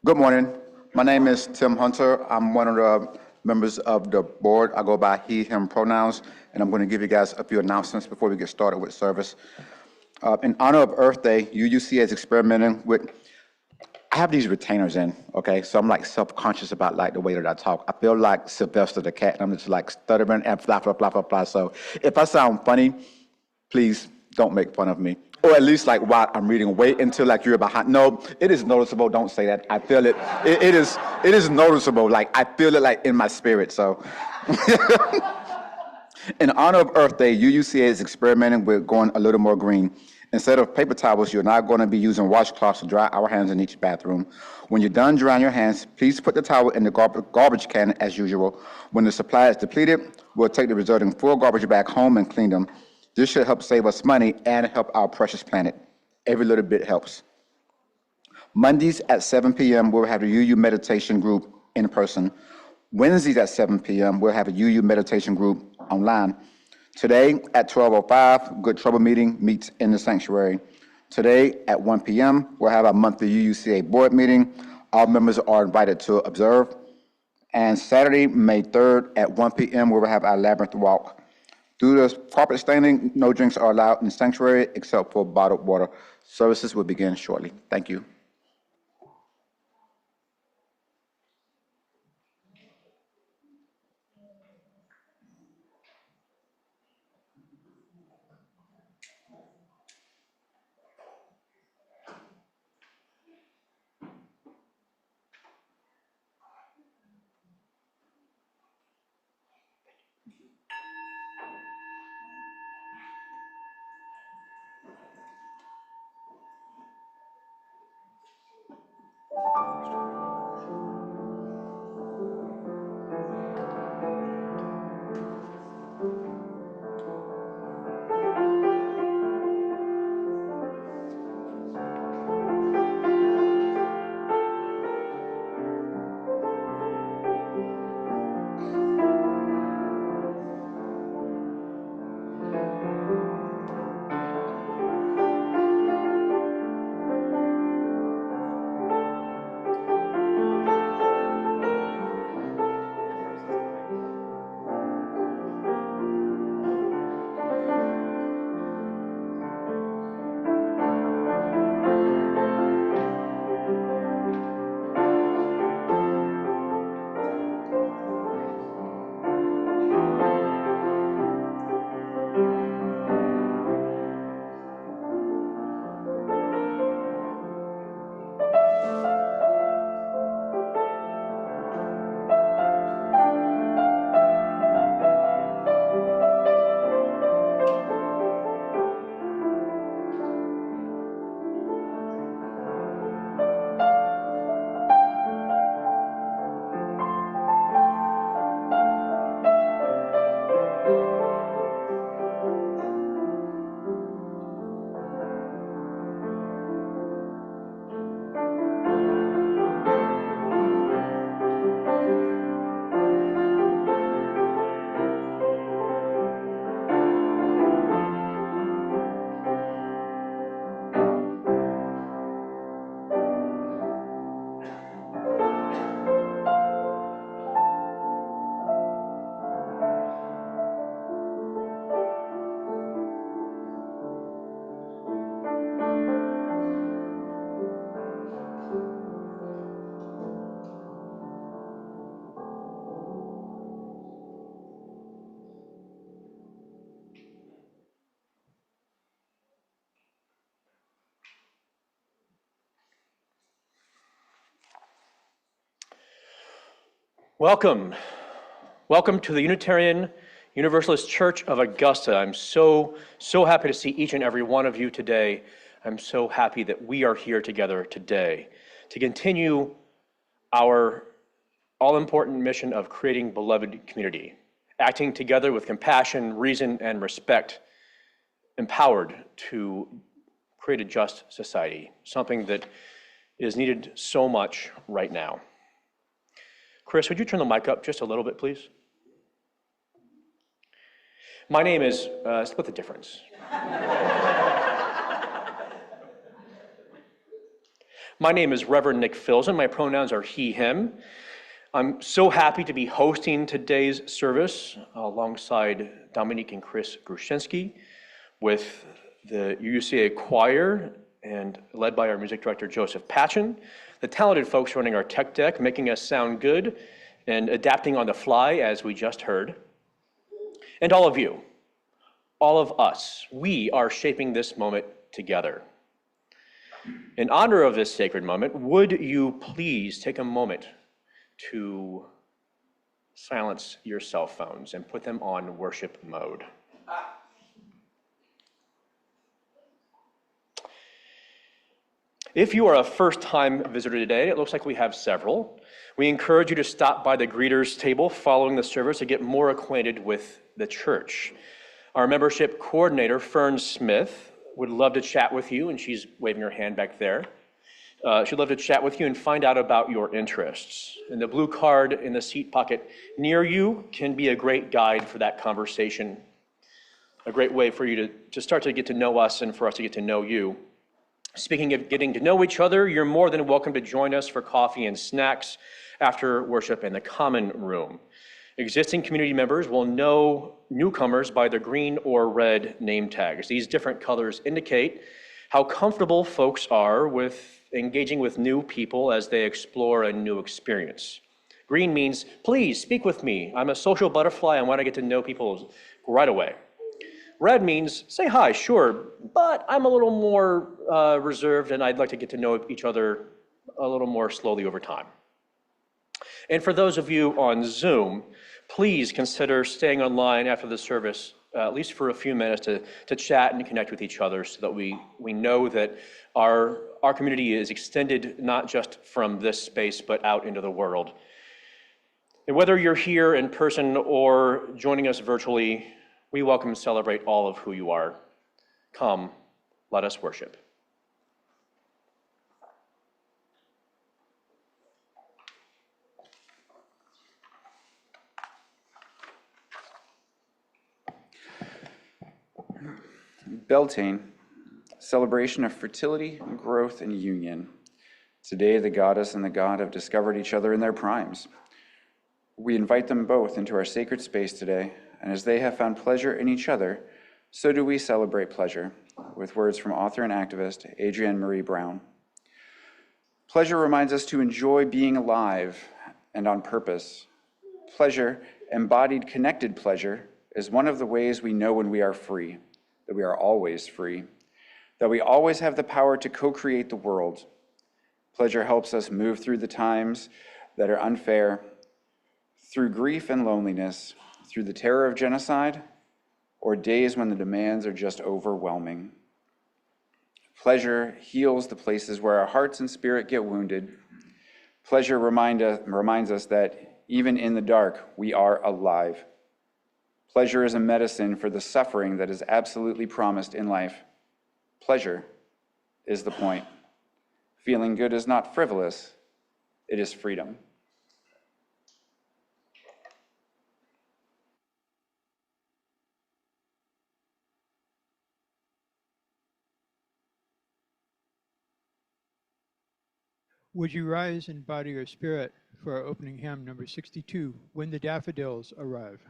Good morning. My name is Tim Hunter. I'm one of the members of the board. I go by he, him pronouns, and I'm going to give you guys a few announcements before we get started with service. In honor of Earth Day, UUCA is experimenting with, I have these retainers in, okay? So I'm like self-conscious about like the way that I talk. I feel like Sylvester the cat, and I'm just like stuttering and blah, blah, blah, blah, blah. So if I sound funny, please don't make fun of me. Or at least like while I'm reading, wait until like you're behind. No, it is noticeable. Don't say that. I feel it. It is noticeable. Like I feel it like in my spirit. So in honor of Earth Day, UUCA is experimenting with going a little more green. Instead of paper towels, you're now going to be using washcloths to dry our hands in each bathroom. When you're done drying your hands, please put the towel in the garbage can as usual. When the supply is depleted, we'll take the resulting full garbage back home and clean them. This should help save us money and help our precious planet. Every little bit helps. Mondays at 7 p.m., we'll have a UU meditation group in person. Wednesdays at 7 p.m., we'll have a UU meditation group online. Today at 12:05, Good Trouble meeting meets in the sanctuary. Today at 1 p.m., we'll have our monthly UUCA board meeting. All members are invited to observe. And Saturday, May 3rd at 1 p.m., we'll have our labyrinth walk. Due to carpet staining, no drinks are allowed in the sanctuary except for bottled water. Services will begin shortly. Thank you. Welcome. Welcome to the Unitarian Universalist Church of Augusta. I'm so happy to see each and every one of you today. I'm so happy that we are here together today to continue our all-important mission of creating beloved community, acting together with compassion, reason, and respect, empowered to create a just society, something that is needed so much right now. Chris, would you turn the mic up just a little bit, please? My name is, split the difference. My name is Reverend Nick Filson. My pronouns are he, him. I'm so happy to be hosting today's service alongside Dominique and Chris Grushinski with the UUCA choir and led by our music director, Josef Patchen, the talented folks running our tech deck, making us sound good and adapting on the fly, as we just heard. And all of you, all of us, we are shaping this moment together. In honor of this sacred moment, would you please take a moment to silence your cell phones and put them on worship mode? If you are a first-time visitor today, it looks like we have several. We encourage you to stop by the greeters table following the service to get more acquainted with the church. Our membership coordinator, Fern Smith, would love to chat with you, and she's waving her hand back there. She'd love to chat with you and find out about your interests. And the blue card in the seat pocket near you can be a great guide for that conversation, a great way for you to start to get to know us and for us to get to know you. Speaking of getting to know each other, you're more than welcome to join us for coffee and snacks after worship in the common room. Existing community members will know newcomers by the green or red name tags. These different colors indicate how comfortable folks are with engaging with new people as they explore a new experience. Green means, please speak with me. I'm a social butterfly. I want to get to know people right away. Red means, say hi, sure, but I'm a little more reserved and I'd like to get to know each other a little more slowly over time. And for those of you on Zoom, please consider staying online after the service, at least for a few minutes to chat and connect with each other so that we know that our community is extended not just from this space, but out into the world. And whether you're here in person or joining us virtually, we welcome and celebrate all of who you are. Come, let us worship. Beltane, celebration of fertility, growth, and union. Today, the goddess and the god have discovered each other in their primes. We invite them both into our sacred space today, and as they have found pleasure in each other, so do we celebrate pleasure, with words from author and activist Adrienne Marie Brown. Pleasure reminds us to enjoy being alive and on purpose. Pleasure, embodied connected pleasure, is one of the ways we know when we are free, that we are always free, that we always have the power to co-create the world. Pleasure helps us move through the times that are unfair, through grief and loneliness, through the terror of genocide, or days when the demands are just overwhelming. Pleasure heals the places where our hearts and spirit get wounded. Pleasure reminds us that even in the dark, we are alive. Pleasure is a medicine for the suffering that is absolutely promised in life. Pleasure is the point. Feeling good is not frivolous, it is freedom. Would you rise in body or spirit for our opening hymn, number 62, When the Daffodils Arrive?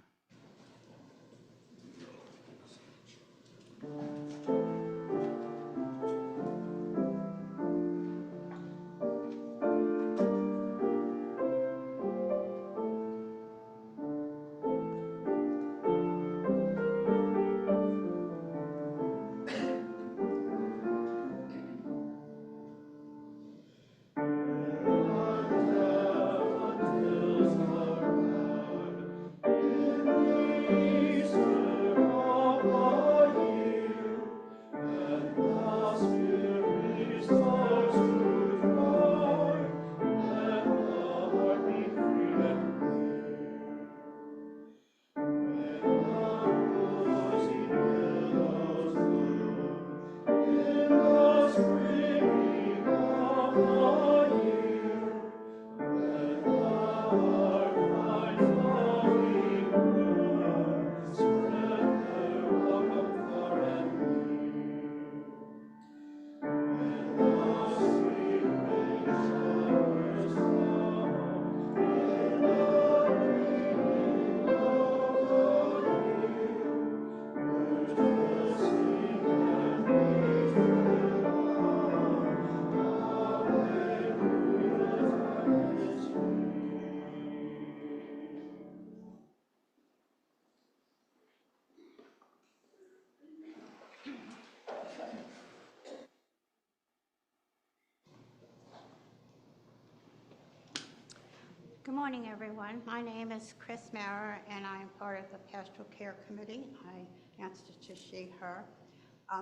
Good morning, everyone. My name is Chris Maurer, and I am part of the Pastoral Care Committee. I answer to she, her.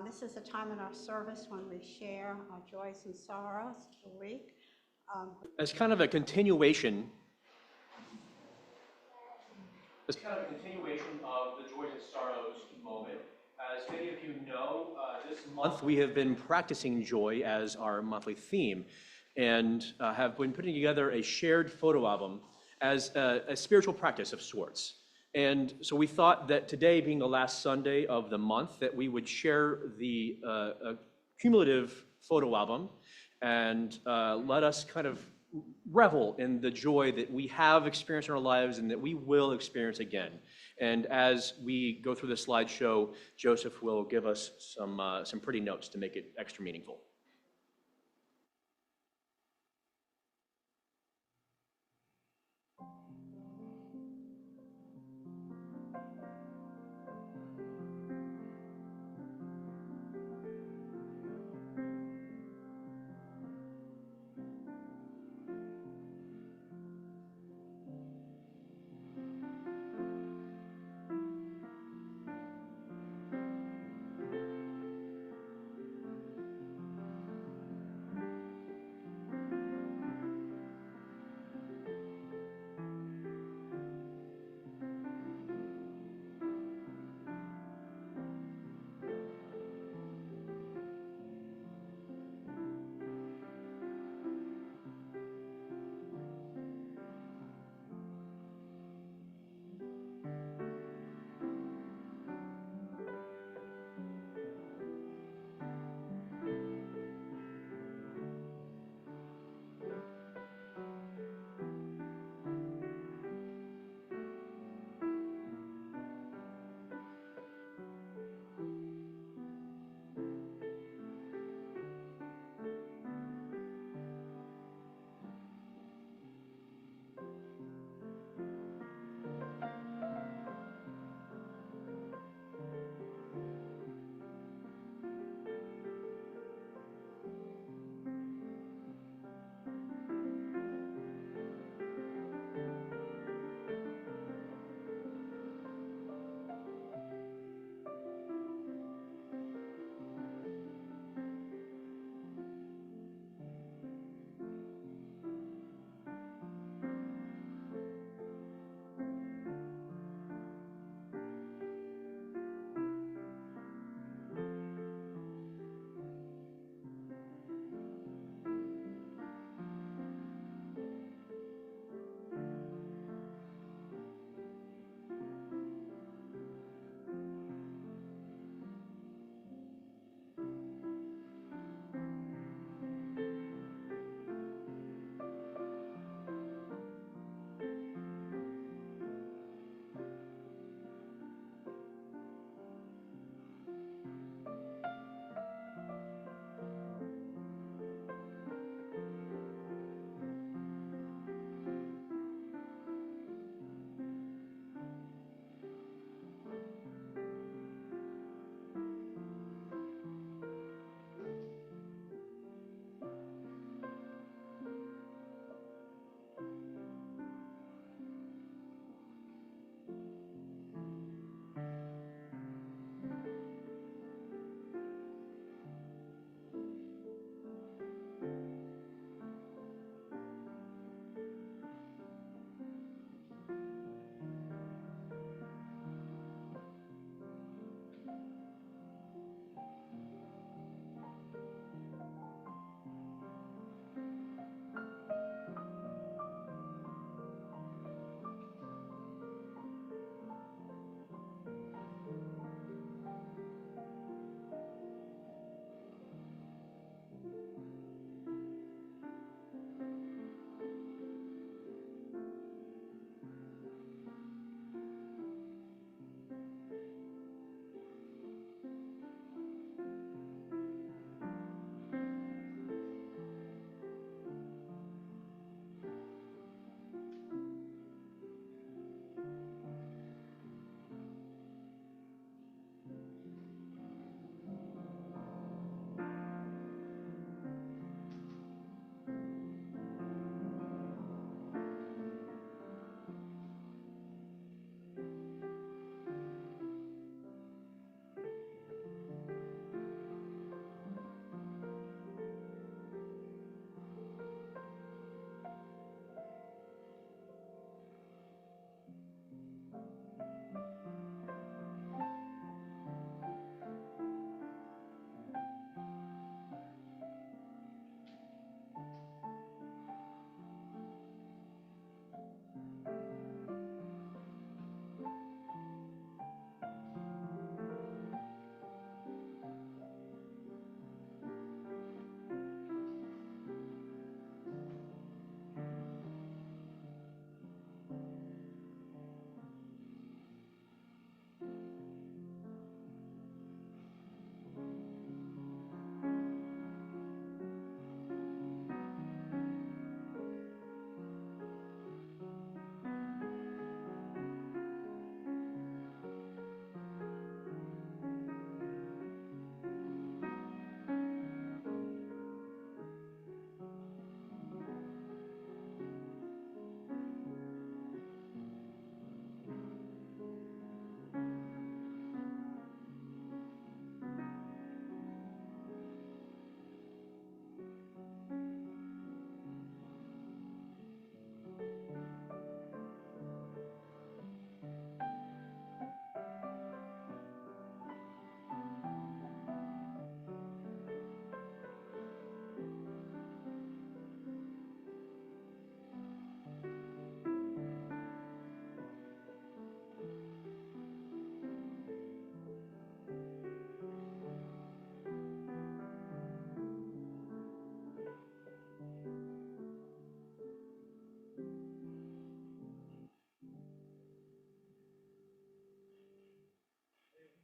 This is a time in our service when we share our joys and sorrows of the week. As kind of a continuation, of the joys and sorrows moment, as many of you know, this month we have been practicing joy as our monthly theme, and have been putting together a shared photo album as a spiritual practice of sorts. And so we thought that today, being the last Sunday of the month, that we would share the cumulative photo album and let us kind of revel in the joy that we have experienced in our lives and that we will experience again. And as we go through the slideshow, Joseph will give us some pretty notes to make it extra meaningful.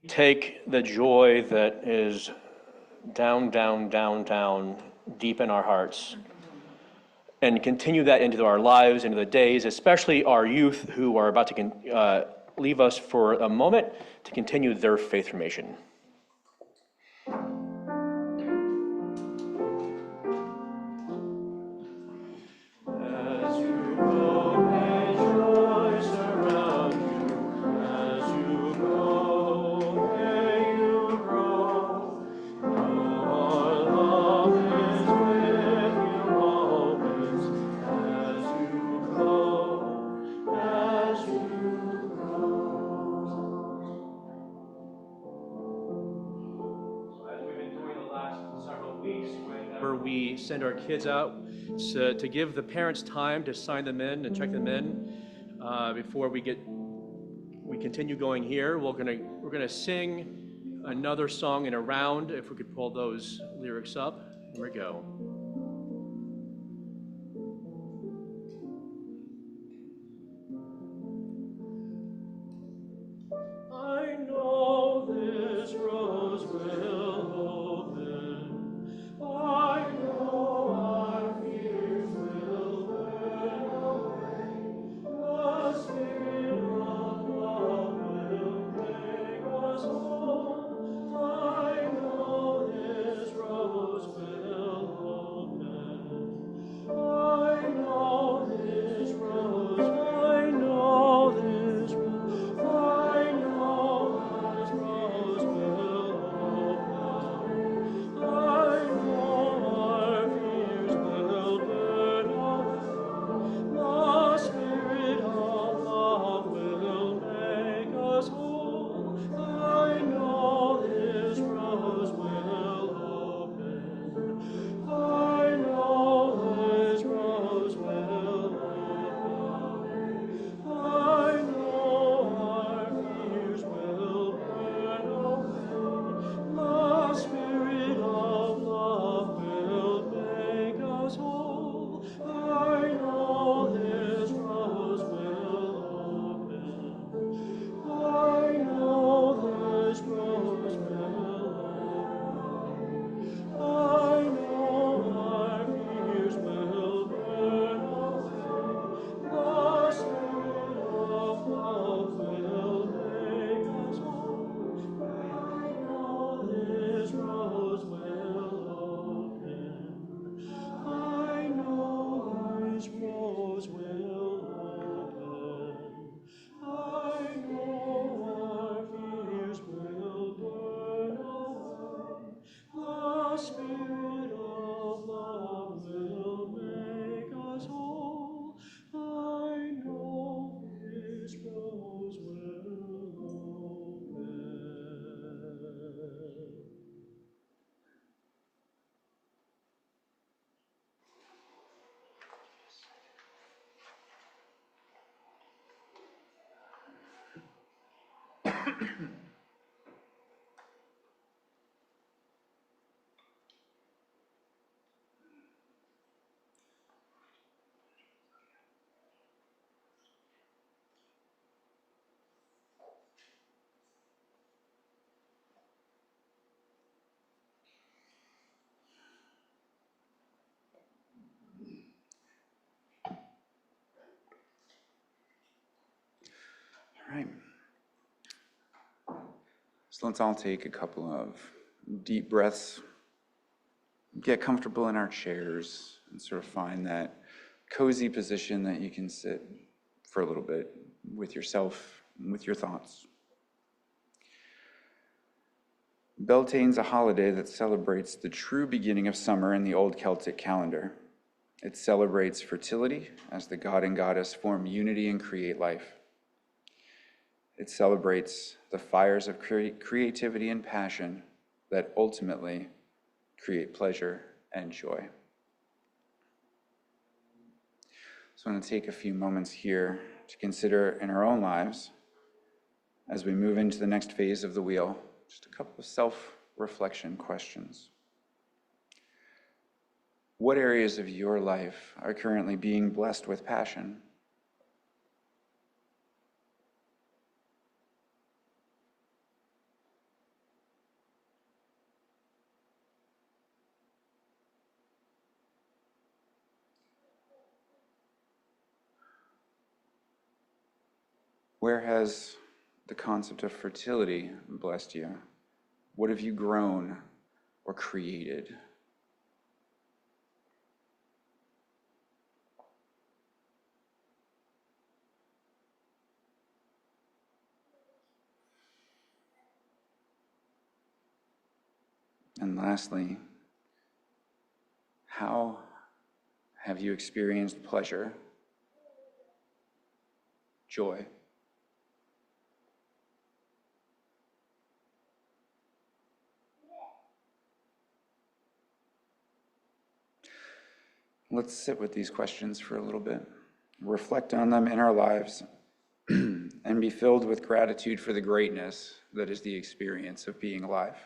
take the joy that is down, down, down, down, deep in our hearts, and continue that into our lives, into the days, especially our youth who are about to leave us for a moment to continue their faith formation. We send our kids out to give the parents time to sign them in and check them in before we continue going here. We're gonna sing another song in a round. If we could pull those lyrics up, here we go. I know this rose will open. I know our fears will burn away. The Spirit of love will make us whole. I know this rose will open. I know this rose. I know this rose. I know this rose will open. I know our fears will burn away. The Spirit of love will make us whole. I know this rose will open. I know this rose will open. I know our fears will burn away. The Spirit of love will make us whole. I know this rose will open. I know this rose will open. I know our fears will burn away. The Spirit of love will make us whole. I know this rose will open. I know this rose will open. I know our fears will burn away. The Spirit of love will make us whole. I know this rose will open. All right. So let's all take a couple of deep breaths, get comfortable in our chairs, and sort of find that cozy position that you can sit for a little bit with yourself and with your thoughts. Beltane's a holiday that celebrates the true beginning of summer in the old Celtic calendar. It celebrates fertility as the god and goddess form unity and create life. It celebrates the fires of creativity and passion that ultimately create pleasure and joy. So I'm going to take a few moments here to consider in our own lives, as we move into the next phase of the wheel, just a couple of self-reflection questions. What areas of your life are currently being blessed with passion? Where has the concept of fertility blessed you? What have you grown or created? And lastly, how have you experienced pleasure, joy? Let's sit with these questions for a little bit, reflect on them in our lives, and be filled with gratitude for the greatness that is the experience of being alive.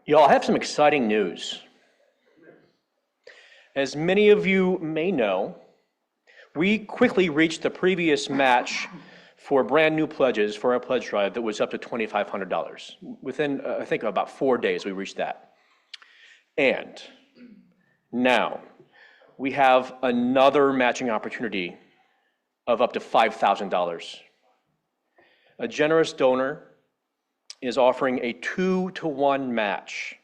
Y'all, I have some exciting news. As many of you may know, we quickly reached the previous match for brand new pledges for our pledge drive that was up to $2,500. Within, I think, about 4 days, we reached that. And now we have another matching opportunity of up to $5,000. A generous donor is offering a 2-to-1 match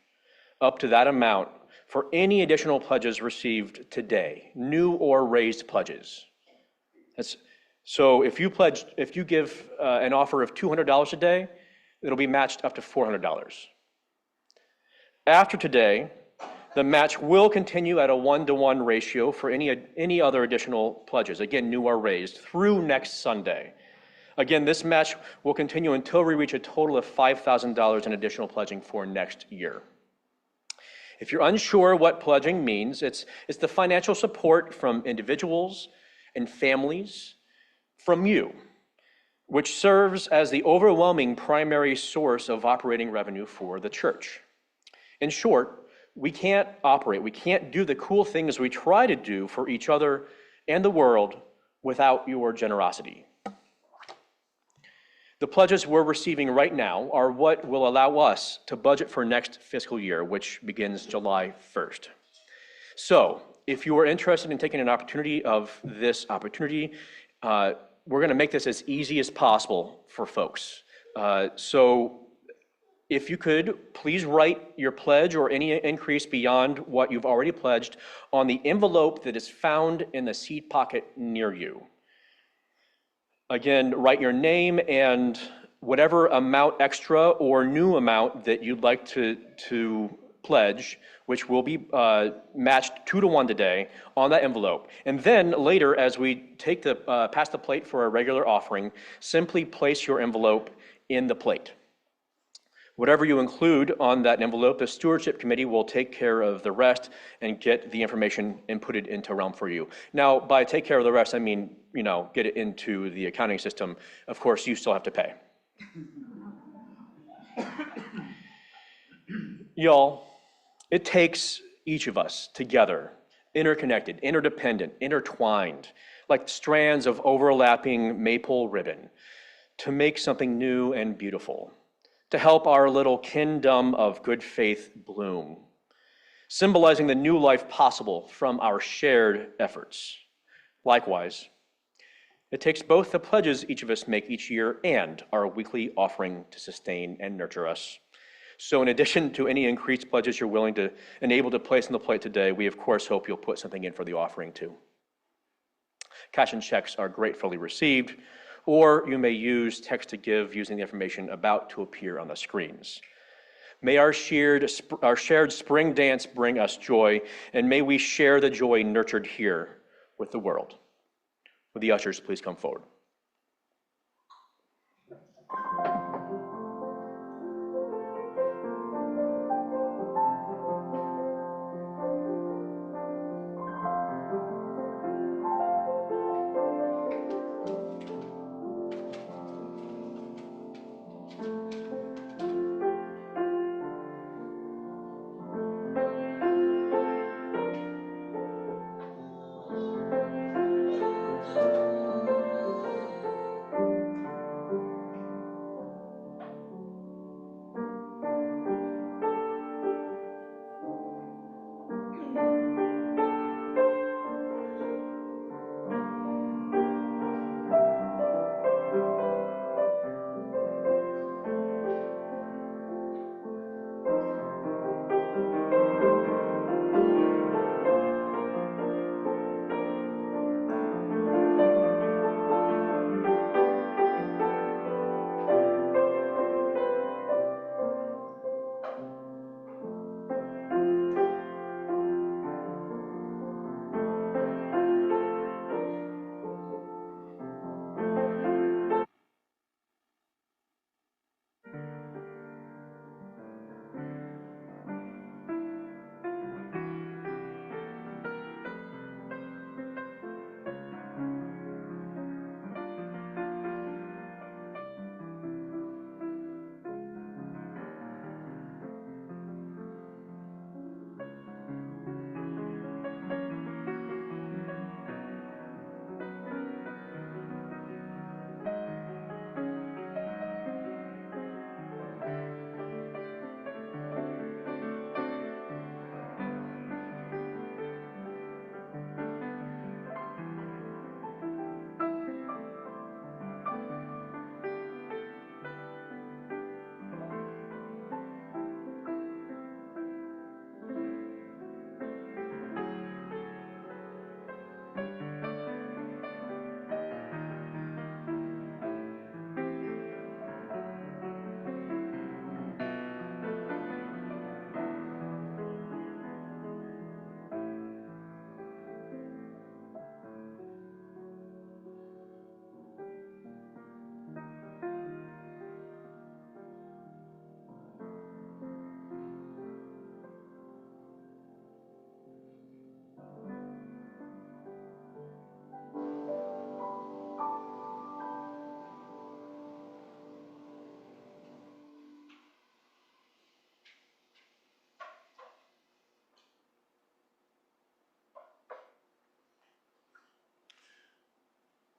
up to that amount for any additional pledges received today, new or raised pledges. So if you give an offer of $200 a day, it'll be matched up to $400. After today, the match will continue at a 1-to-1 ratio for any other additional pledges, again, new or raised, through next Sunday. Again, this match will continue until we reach a total of $5,000 in additional pledging for next year. If you're unsure what pledging means, it's the financial support from individuals and families from you, which serves as the overwhelming primary source of operating revenue for the church. In short, we can't do the cool things we try to do for each other and the world without your generosity. The pledges we're receiving right now are what will allow us to budget for next fiscal year, which begins July 1st. So if you are interested in taking an opportunity of this opportunity, we're going to make this as easy as possible for folks. So if you could, please write your pledge or any increase beyond what you've already pledged on the envelope that is found in the seat pocket near you. Again, write your name and whatever amount extra or new amount that you'd like to pledge, which will be matched 2-to-1 today on that envelope. And then later, as we take pass the plate for a regular offering, simply place your envelope in the plate. Whatever you include on that envelope, the stewardship committee will take care of the rest and get the information inputted into Realm for you. Now, by take care of the rest, I mean, get it into the accounting system. Of course, you still have to pay. Y'all, it takes each of us together, interconnected, interdependent, intertwined, like strands of overlapping maple ribbon, to make something new and beautiful, to help our little kingdom of good faith bloom, symbolizing the new life possible from our shared efforts. Likewise, it takes both the pledges each of us make each year and our weekly offering to sustain and nurture us. So in addition to any increased pledges you're willing to and able to place on the plate today, we of course hope you'll put something in for the offering too. Cash and checks are gratefully received, or you may use text to give using the information about to appear on the screens. May our shared spring dance bring us joy, and may we share the joy nurtured here with the world. Would the ushers please come forward?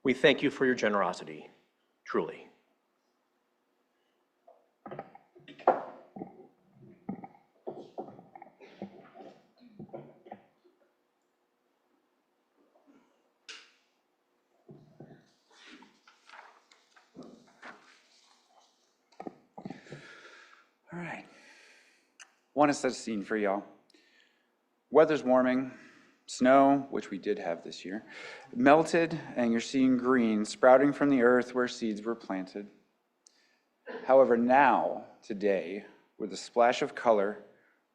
We thank you for your generosity, truly. All right. Want to set a scene for y'all. Weather's warming. Snow, which we did have this year, melted, and you're seeing green sprouting from the earth where seeds were planted. However, now, today, with a splash of color,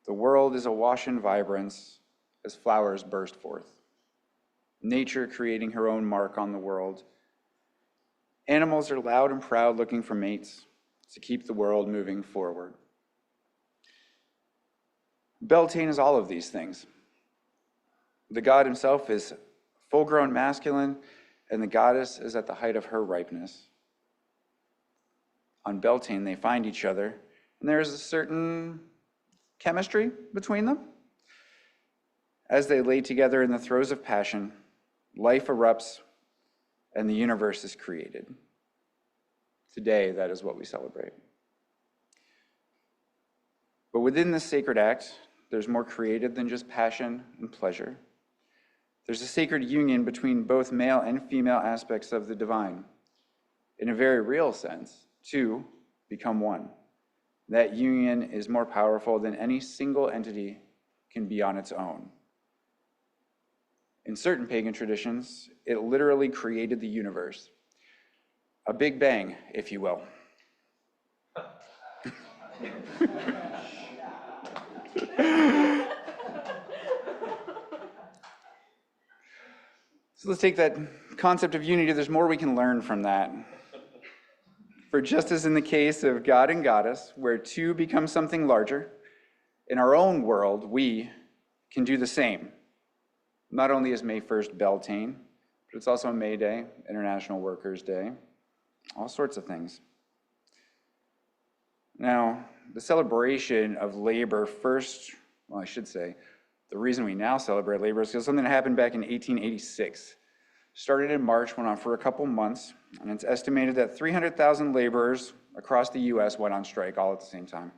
the world is awash in vibrance as flowers burst forth. Nature creating her own mark on the world. Animals are loud and proud looking for mates to keep the world moving forward. Beltane is all of these things. The god himself is full-grown masculine, and the goddess is at the height of her ripeness. On Beltane, they find each other, and there is a certain chemistry between them. As they lay together in the throes of passion, life erupts, and the universe is created. Today, that is what we celebrate. But within this sacred act, there's more creative than just passion and pleasure. There's a sacred union between both male and female aspects of the divine. In a very real sense, two become one. That union is more powerful than any single entity can be on its own. In certain pagan traditions, it literally created the universe. A big bang, if you will. So let's take that concept of unity. There's more we can learn from that. For just as in the case of God and Goddess, where two become something larger, in our own world, we can do the same. Not only is May 1st Beltane, but it's also May Day, International Workers' Day, all sorts of things. Now, the celebration of labor the reason we now celebrate labor is because something that happened back in 1886. Started in March, went on for a couple months, and it's estimated that 300,000 laborers across the U.S. went on strike all at the same time.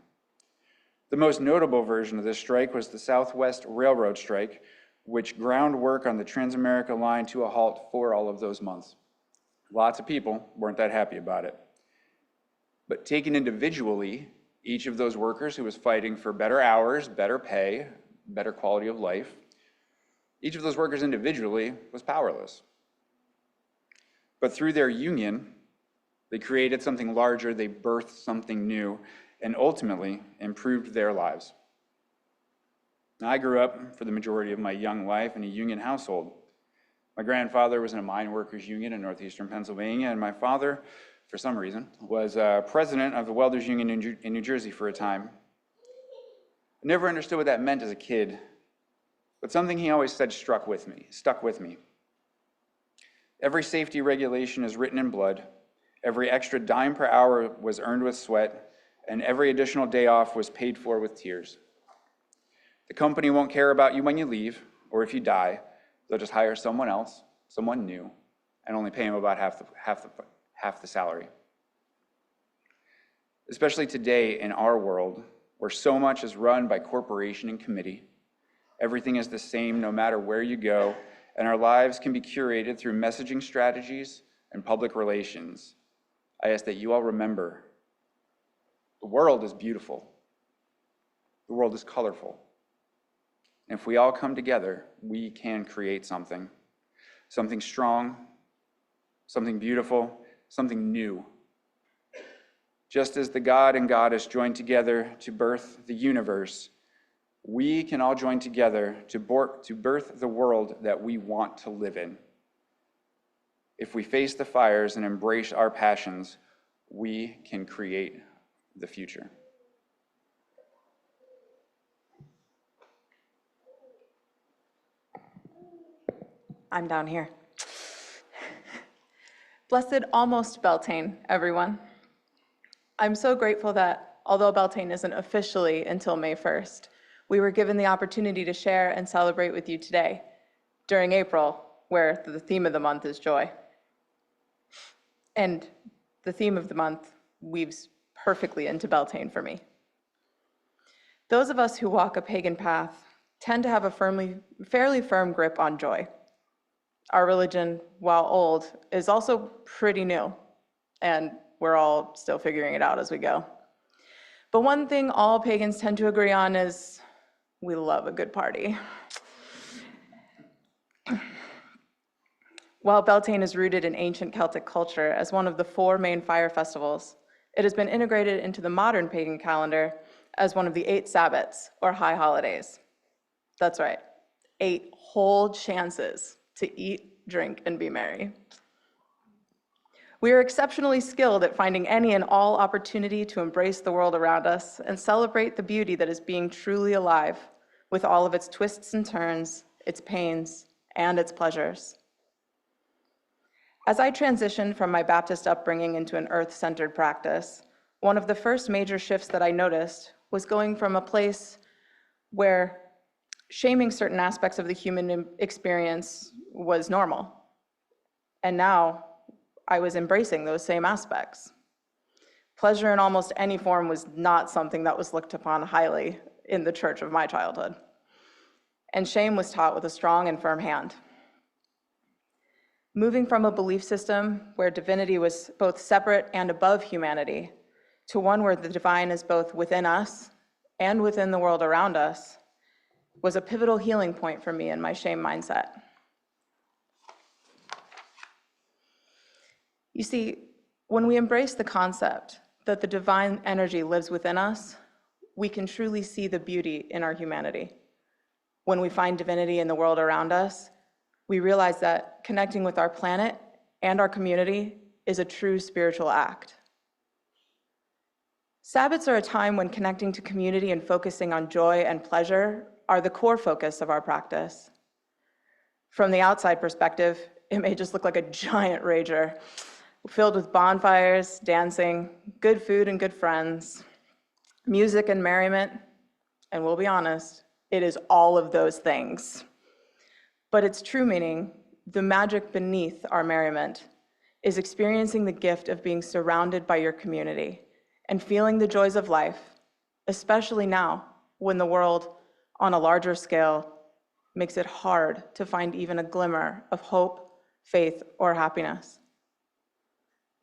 The most notable version of this strike was the Southwest Railroad strike, which ground work on the Transamerica line to a halt for all of those months. Lots of people weren't that happy about it. But taken individually, each of those workers who was fighting for better hours, better pay, better quality of life, each of those workers individually was powerless. But through their union, they created something larger, they birthed something new, and ultimately improved their lives. Now, I grew up for the majority of my young life in a union household. My grandfather was in a mine workers union in northeastern Pennsylvania, and my father, for some reason, was president of the welders union in New Jersey for a time. I never understood what that meant as a kid, but something he always said stuck with me. Every safety regulation is written in blood, every extra dime per hour was earned with sweat, and every additional day off was paid for with tears. The company won't care about you when you leave, or if you die. They'll just hire someone else, someone new, and only pay them about half the salary. Especially today in our world, where so much is run by corporation and committee, everything is the same no matter where you go, and our lives can be curated through messaging strategies and public relations. I ask that you all remember, the world is beautiful. The world is colorful. And if we all come together, we can create something strong, something beautiful, something new. Just as the God and Goddess joined together to birth the universe, we can all join together to birth the world that we want to live in. If we face the fires and embrace our passions, we can create the future. I'm down here. Blessed almost Beltane, everyone. I'm so grateful that, although Beltane isn't officially until May 1st, we were given the opportunity to share and celebrate with you today, during April, where the theme of the month is joy. And the theme of the month weaves perfectly into Beltane for me. Those of us who walk a pagan path tend to have a fairly firm grip on joy. Our religion, while old, is also pretty new, and we're all still figuring it out as we go. But one thing all pagans tend to agree on is we love a good party. While Beltane is rooted in ancient Celtic culture as one of the 4 main fire festivals, it has been integrated into the modern pagan calendar as one of the 8 Sabbats, or high holidays. That's right, 8 whole chances to eat, drink, and be merry. We are exceptionally skilled at finding any and all opportunity to embrace the world around us and celebrate the beauty that is being truly alive, with all of its twists and turns, its pains, and its pleasures. As I transitioned from my Baptist upbringing into an earth-centered practice, one of the first major shifts that I noticed was going from a place where shaming certain aspects of the human experience was normal. And now I was embracing those same aspects. Pleasure in almost any form was not something that was looked upon highly in the church of my childhood. And shame was taught with a strong and firm hand. Moving from a belief system where divinity was both separate and above humanity to one where the divine is both within us and within the world around us was a pivotal healing point for me in my shame mindset. You see, when we embrace the concept that the divine energy lives within us, we can truly see the beauty in our humanity. When we find divinity in the world around us, we realize that connecting with our planet and our community is a true spiritual act. Sabbats are a time when connecting to community and focusing on joy and pleasure are the core focus of our practice. From the outside perspective, it may just look like a giant rager, filled with bonfires, dancing, good food and good friends, music and merriment, and we'll be honest, it is all of those things. But its true meaning, the magic beneath our merriment, is experiencing the gift of being surrounded by your community and feeling the joys of life, especially now when the world, on a larger scale, makes it hard to find even a glimmer of hope, faith, or happiness.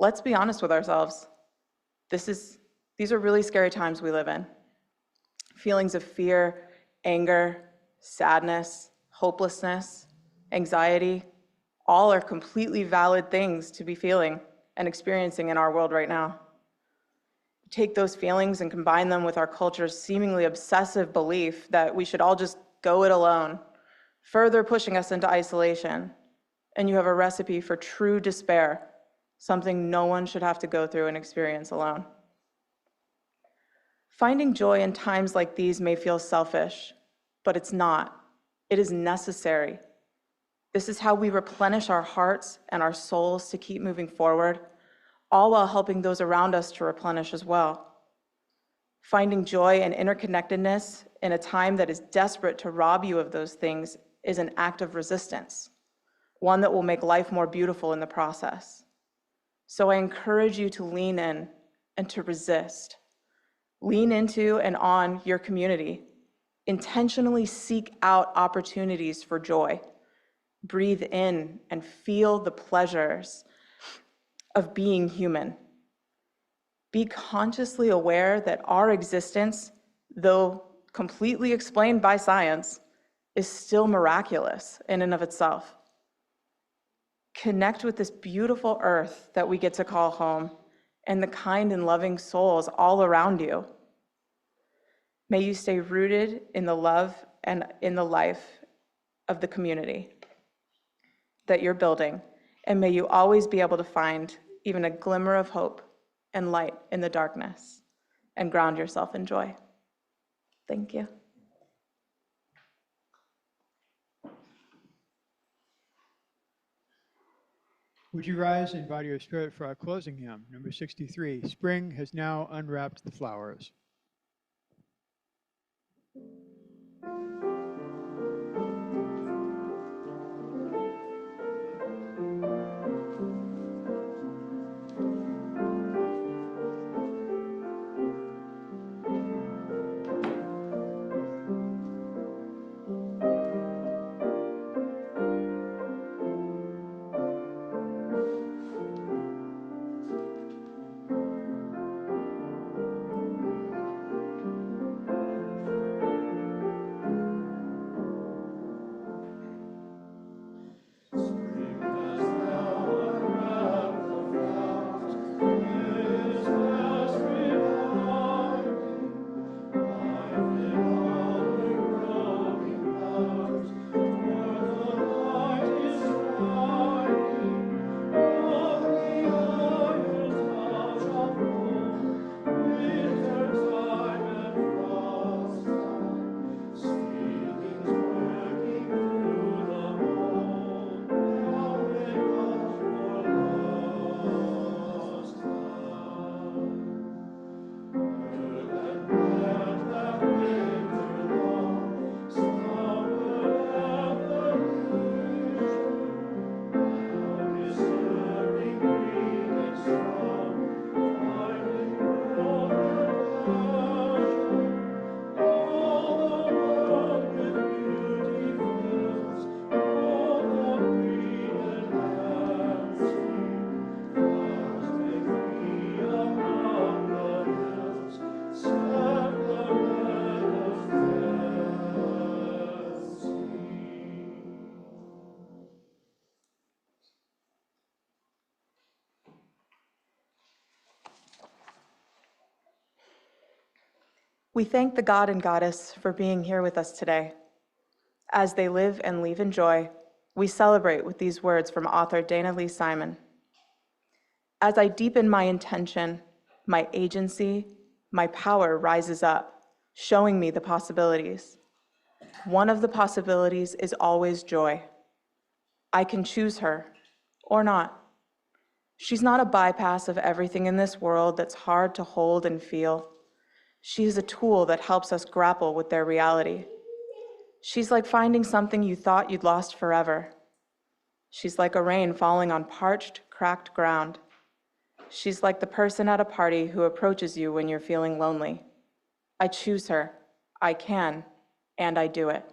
Let's be honest with ourselves. These are really scary times we live in. Feelings of fear, anger, sadness, hopelessness, anxiety, all are completely valid things to be feeling and experiencing in our world right now. Take those feelings and combine them with our culture's seemingly obsessive belief that we should all just go it alone, further pushing us into isolation, and you have a recipe for true despair, something no one should have to go through and experience alone. Finding joy in times like these may feel selfish, but it's not. It is necessary. This is how we replenish our hearts and our souls to keep moving forward, all while helping those around us to replenish as well. Finding joy and interconnectedness in a time that is desperate to rob you of those things is an act of resistance, one that will make life more beautiful in the process. So I encourage you to lean in and to resist. Lean into and on your community. Intentionally seek out opportunities for joy. Breathe in and feel the pleasures of being human. Be consciously aware that our existence, though completely explained by science, is still miraculous in and of itself. Connect with this beautiful earth that we get to call home and the kind and loving souls all around you. May you stay rooted in the love and in the life of the community that you're building, and may you always be able to find even a glimmer of hope and light in the darkness and ground yourself in joy. Thank you. Would you rise in body or spirit for our closing hymn, number 63, Spring Has Now Unwrapped the Flowers. We thank the God and Goddess for being here with us today. As they live and leave in joy, we celebrate with these words from author Dana Lee Simon. As I deepen my intention, my agency, my power rises up, showing me the possibilities. One of the possibilities is always joy. I can choose her, or not. She's not a bypass of everything in this world that's hard to hold and feel. She is a tool that helps us grapple with their reality. She's like finding something you thought you'd lost forever. She's like a rain falling on parched, cracked ground. She's like the person at a party who approaches you when you're feeling lonely. I choose her. I can, and I do it.